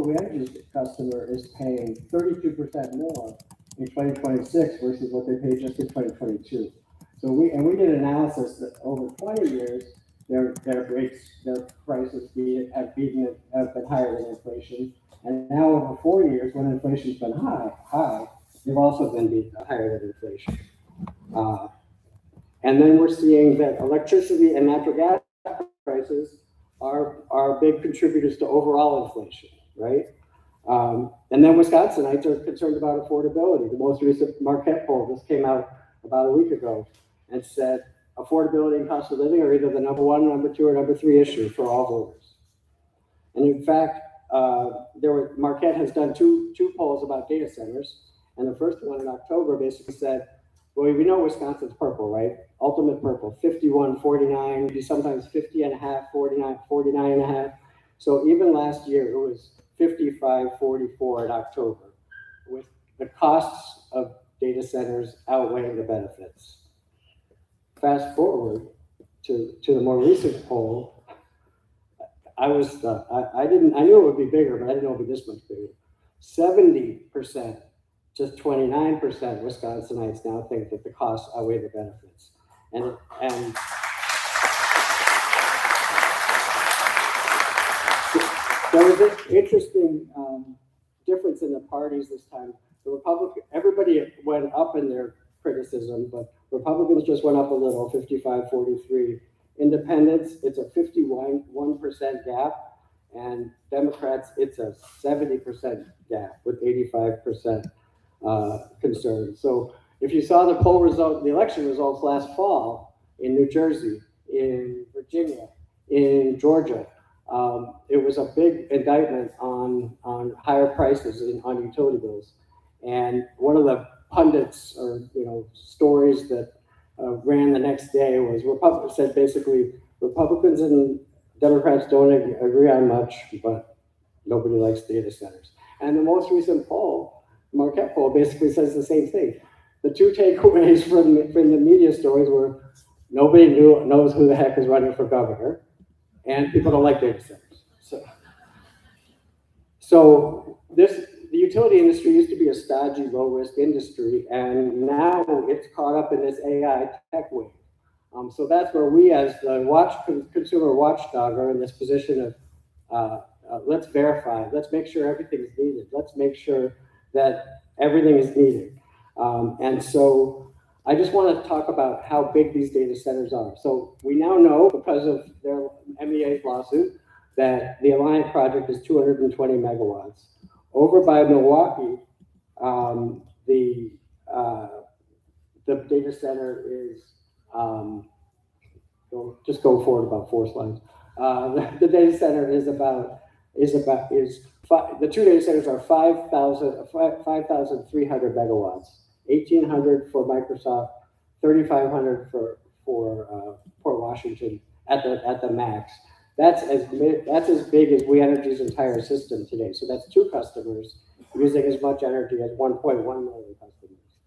renewable energy customer is paying 32% more in 2026 versus what they paid just in 2022. So we did an analysis that over 20 years, their prices have been higher than inflation. And now over 4 years, when inflation's been high, they've also been higher than inflation. And then we're seeing that electricity and natural gas prices are big contributors to overall inflation, right? And then Wisconsinites are concerned about affordability. The most recent Marquette poll just came out about a week ago and said affordability and cost of living are either the number one, number two, or number three issue for all voters. And in fact, Marquette has done two polls about data centers, and the first one in October basically said, well, we know Wisconsin's purple, right? Ultimate purple, 51, 49, sometimes 50 and a half, 49, 49 and a half. So even last year, it was 55, 44 in October, with the costs of data centers outweighing the benefits. Fast forward to the more recent poll, I was stuck. I knew it would be bigger, but I didn't know it would be this much bigger. 70%, just 29% Wisconsinites now think that the costs outweigh the benefits. And there was an interesting difference in the parties this time. Everybody went up in their criticism, but Republicans just went up a little, 55-43. Independents, it's a 51% gap, and Democrats, it's a 70% gap with 85% concern. So if you saw the the election results last fall in New Jersey, in Virginia, in Georgia, it was a big indictment on higher prices on utility bills. And one of the pundits or stories that ran the next day was said basically Republicans and Democrats don't agree on much, but nobody likes data centers. And the most recent poll, Marquette poll, basically says the same thing. The two takeaways from the media stories were nobody knows who the heck is running for governor, and people don't like data centers. So the utility industry used to be a stodgy, low-risk industry, and now it's caught up in this AI tech wave. So that's where we, as the consumer watchdog, are in this position of let's verify, let's make sure everything is needed, let's make sure that everything is needed. And so I just want to talk about how big these data centers are. So we now know, because of their MEA's lawsuit, that the Alliant project is 220 megawatts. Over by Milwaukee, the data center is, just go forward about 4 slides. The data center the two data centers are 5,300 megawatts, 1,800 for Microsoft, 3,500 for Port Washington at the max. That's as big as We Energy's entire system today. So that's 2 customers using as much energy as 1.1 million customers.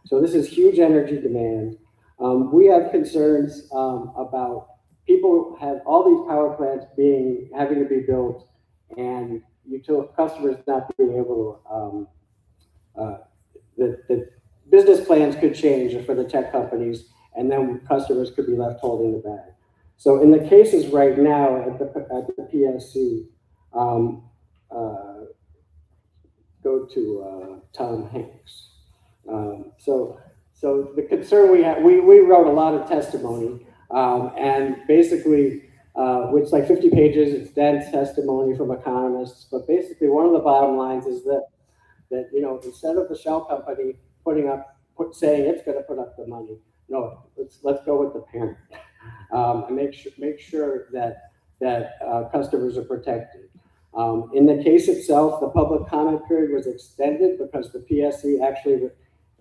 So this is huge energy demand. We have concerns about people have all these power plants having to be built, and customers not being able to. The business plans could change for the tech companies, and then customers could be left holding the bag. So in the cases right now at the PSC, go to Tom Hanks. So the concern we had, we wrote a lot of testimony, and basically, it's like 50 pages. It's dense testimony from economists, but basically one of the bottom lines is that instead of the shell company saying it's going to put up the money, no, let's go with the parent. And make sure that customers are protected. In the case itself, the public comment period was extended because the PSC actually,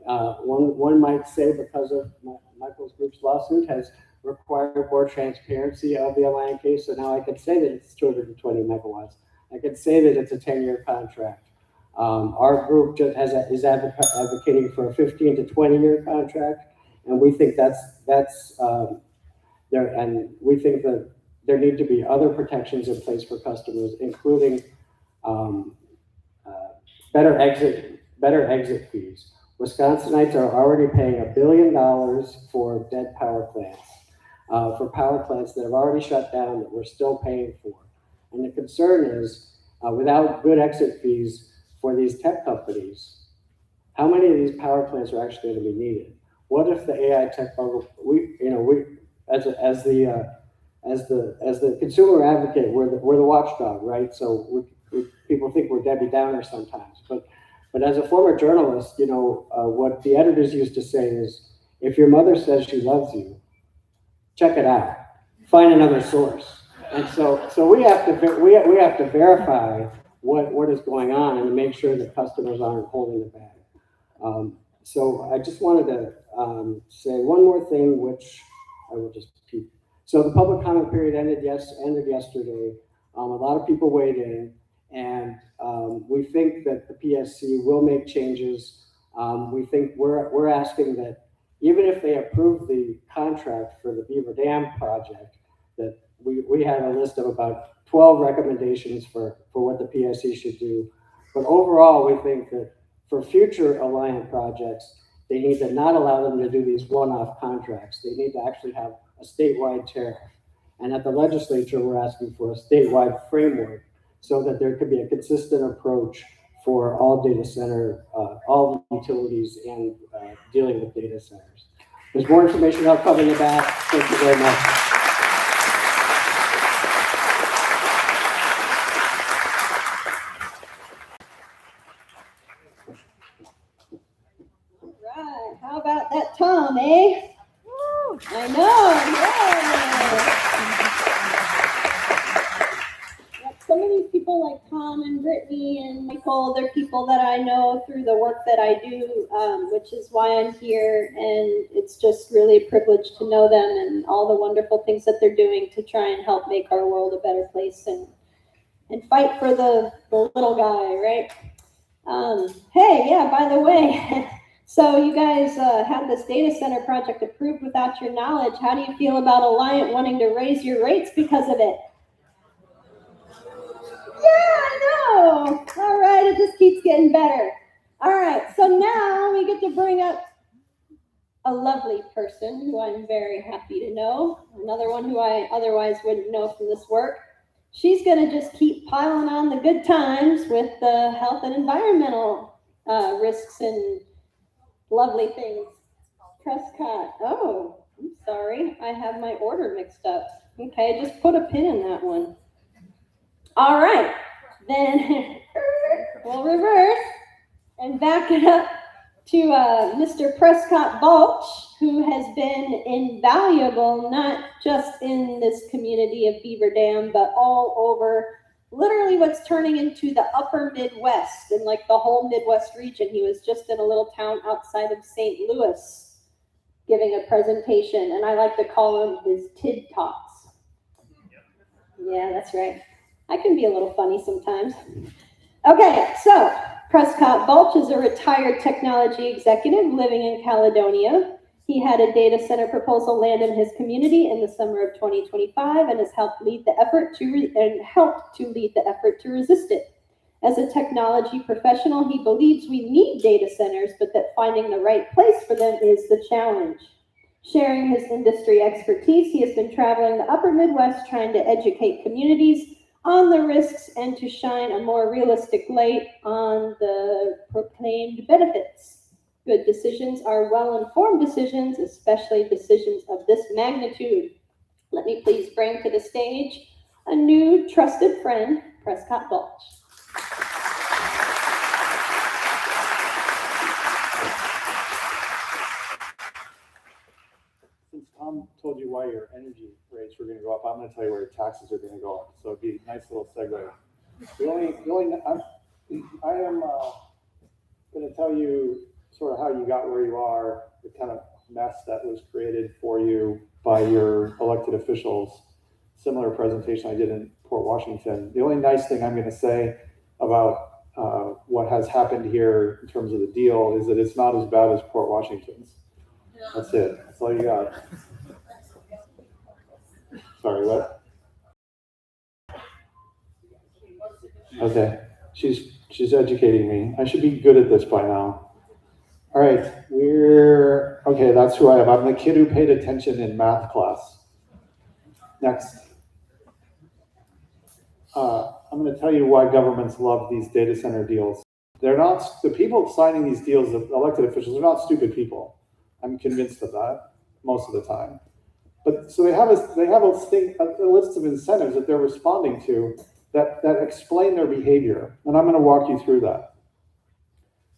one might say, because of Michael's group's lawsuit, has required more transparency of the Alliant case. So now I can say that it's 220 megawatts. I can say that it's a 10-year contract. Our group is advocating for a 15 to 20-year contract, and we think that's there. And we think that there need to be other protections in place for customers, including better exit fees. Wisconsinites are already paying $1 billion for dead power plants, for power plants that have already shut down that we're still paying for. And the concern is, without good exit fees for these tech companies, how many of these power plants are actually going to be needed? What if the AI tech bubble, as the consumer advocate, we're the watchdog, right? So people think we're Debbie Downer sometimes, but as a former journalist, what the editors used to say is, if your mother says she loves you, check it out, find another source. And so we have to verify what is going on and to make sure that customers aren't holding the bag. So I just wanted to say one more thing, which I will just keep. So the public comment period ended yesterday. A lot of people weighed in, and we think that the PSC will make changes. We think we're asking that even if they approve the contract for the Beaver Dam project, that we had a list of about 12 recommendations for what the PSC should do. But overall, we think that for future Alliant projects, they need to not allow them to do these one-off contracts. They need to actually have a statewide tariff. And at the legislature, we're asking for a statewide framework so that there could be a consistent approach for all data center, all utilities, and dealing with data centers. There's more information I'll cover in the back. Thank you very much. Right, how about that Tom, eh? Woo. I know, yay! Some of these people like Tom and Brittany and Michael, they're people that I know through the work that I do, which is why I'm here, and it's just really a privilege to know them and all the wonderful things that they're doing to try and help make our world a better place and fight for the little guy, right? Hey, yeah, by the way, so you guys had this data center project approved without your knowledge. How do you feel about Alliant wanting to raise your rates because of it? Yeah, I know. All right, it just keeps getting better. All right, so now we get to bring up a lovely person who I'm very happy to know, another one who I otherwise wouldn't know from this work. She's going to just keep piling on the good times with the health and environmental risks and lovely things. Prescott. Oh, I'm sorry. I have my order mixed up. Okay, just put a pin in that one. All right, then we'll reverse and back it up to Mr. Prescott Balch, who has been invaluable, not just in this community of Beaver Dam, but all over literally what's turning into the upper Midwest and like the whole Midwest region. He was just in a little town outside of St. Louis giving a presentation, and I like to call them his TID Talks. Yeah, that's right. I can be a little funny sometimes. Okay, so Prescott Balch is a retired technology executive living in Caledonia. He had a data center proposal land in his community in the summer of 2025 and has helped lead the effort to resist it. As a technology professional, he believes we need data centers, but that finding the right place for them is the challenge. Sharing his industry expertise, he has been traveling the upper Midwest trying to educate communities on the risks and to shine a more realistic light on the proclaimed benefits. Good decisions are well-informed decisions, especially decisions of this magnitude. Let me please bring to the stage a new trusted friend, Prescott Balch. Since Tom told you why your energy rates were going to go up, I'm going to tell you where your taxes are going to go up. So it'd be a nice little segue. I am going to tell you sort of how you got where you are, the kind of mess that was created for you by your elected officials. Similar presentation I did in Port Washington. The only nice thing I'm going to say about what has happened here in terms of the deal is that it's not as bad as Port Washington's. That's it. That's all you got. Sorry, what? Okay. She's She's educating me. I should be good at this by now. All right, okay, that's who I am. I'm the kid who paid attention in math class. Next. I'm going to tell you why governments love these data center deals. They're not, the people signing these deals, the elected officials, are not stupid people. I'm convinced of that most of the time. But so they have a list of incentives that they're responding to that explain their behavior. And I'm going to walk you through that.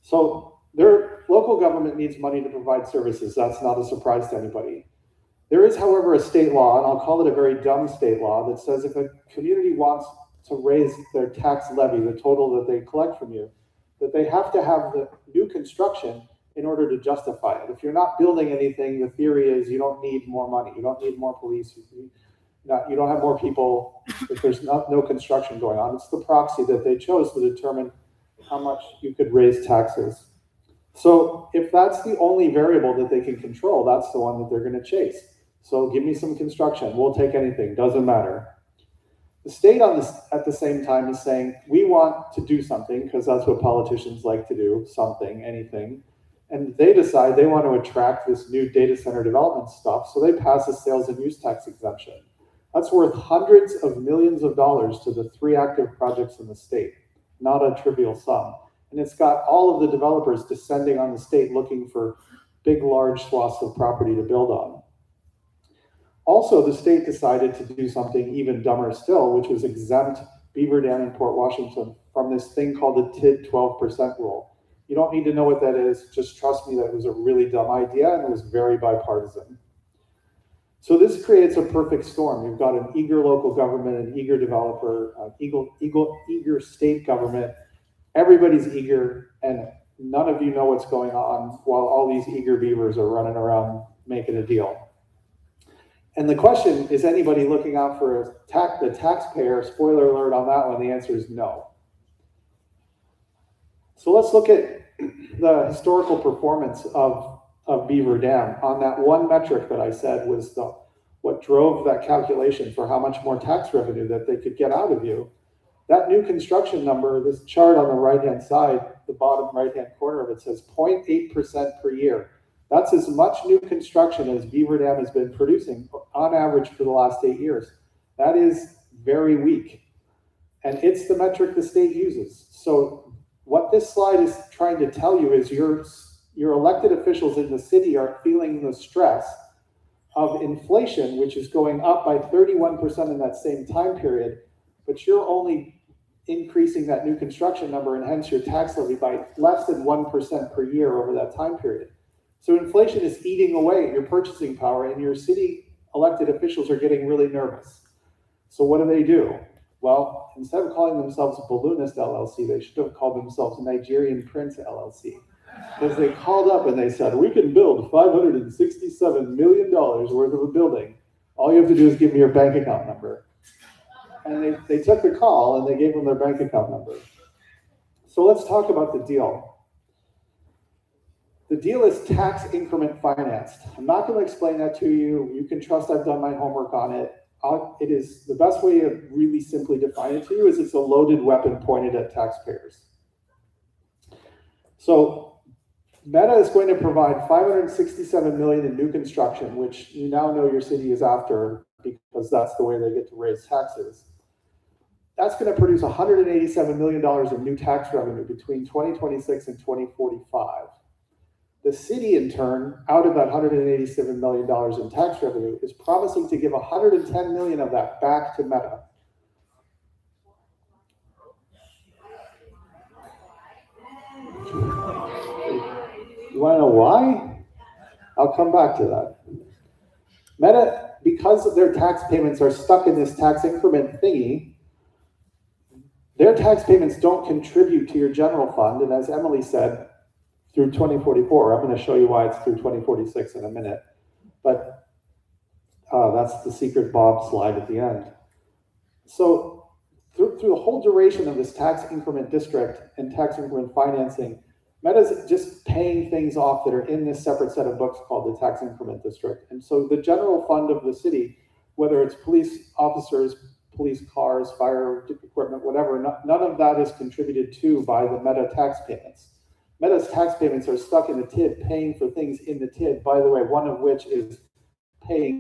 So their local government needs money to provide services. That's not a surprise to anybody. There is, however, a state law, and I'll call it a very dumb state law, that says if a community wants to raise their tax levy, the total that they collect from you, that they have to have the new construction in order to justify it. If you're not building anything, the theory is you don't need more money. You don't need more police. You don't have more people if there's no construction going on. It's the proxy that they chose to determine how much you could raise taxes. So if that's the only variable that they can control, that's the one that they're going to chase. So give me some construction. We'll take anything. Doesn't matter. The state at the same time is saying, we want to do something because that's what politicians like to do, something, anything. And they decide they want to attract this new data center development stuff. So they pass a sales and use tax exemption. That's worth hundreds of millions of dollars to the 3 active projects in the state. Not a trivial sum. And it's got all of the developers descending on the state looking for big, large swaths of property to build on. Also, the state decided to do something even dumber still, which was exempt Beaver Dam in Port Washington from this thing called the TID 12% rule. You don't need to know what that is. Just trust me that it was a really dumb idea and it was very bipartisan. So this creates a perfect storm. You've got an eager local government, an eager developer, an eager state government. Everybody's eager, and none of you know what's going on while all these eager beavers are running around making a deal. And the question, is anybody looking out for the taxpayer? Spoiler alert on that one, the answer is no. So let's look at the historical performance of Beaver Dam on that one metric that I said was what drove that calculation for how much more tax revenue that they could get out of you. That new construction number, this chart on the right-hand side, the bottom right-hand corner of it says 0.8% per year. That's as much new construction as Beaver Dam has been producing on average for the last 8 years. That is very weak. And it's the metric the state uses. So what this slide is trying to tell you is your elected officials in the city are feeling the stress of inflation, which is going up by 31% in that same time period, but you're only increasing that new construction number and hence your tax levy by less than 1% per year over that time period. So inflation is eating away at your purchasing power and your city elected officials are getting really nervous. So what do? Well, instead of calling themselves Balloonist LLC, they should have called themselves Nigerian Prince LLC. Because they called up and they said, we can build $567 million worth of a building. All you have to do is give me your bank account number. And they took the call and they gave them their bank account number. So let's talk about the deal. The deal is tax increment financed. I'm not going to explain that to you. You can trust I've done my homework on it. It is the best way to really simply define it to you is it's a loaded weapon pointed at taxpayers. So Meta is going to provide $567 million in new construction, which you now know your city is after because that's the way they get to raise taxes. That's going to produce $187 million in new tax revenue between 2026 and 2045. The city, in turn, out of that $187 million in tax revenue, is promising to give $110 million of that back to Meta. You want to know why? I'll come back to that. Meta, because of their tax payments are stuck in this tax increment thingy, their tax payments don't contribute to your general fund. And as Emily said, through 2044, I'm going to show you why it's through 2046 in a minute. But that's the secret Bob slide at the end. So through the whole duration of this tax increment district and tax increment financing, Meta's just paying things off that are in this separate set of books called the tax increment district. And so the general fund of the city, whether it's police officers, police cars, fire equipment, whatever. None of that is contributed to by the Meta tax payments. Meta's tax payments are stuck in the TID, paying for things in the TID, by the way, one of which is paying